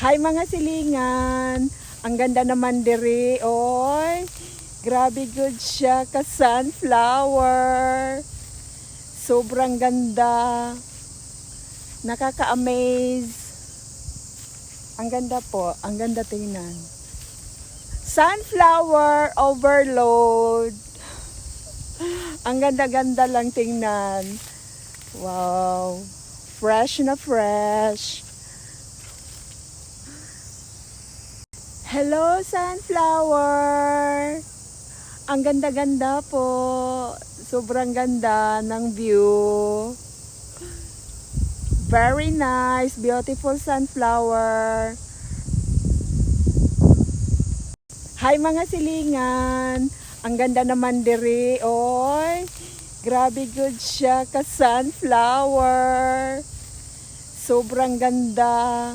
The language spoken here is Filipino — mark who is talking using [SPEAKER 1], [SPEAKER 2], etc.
[SPEAKER 1] Hi mga silingan. Ang ganda naman diri, oy. Grabe good siya ka sunflower. Sobrang ganda. Nakaka-amaze. Ang ganda po, ang ganda tingnan. Sunflower overload. Ang ganda-ganda lang tingnan. Wow. Fresh na fresh. Hello, sunflower! Ang ganda-ganda po. Sobrang ganda ng view. Very nice, beautiful sunflower. Hi mga silingan. Ang ganda naman diri, oy. Grabe good siya ka sunflower. Sobrang ganda.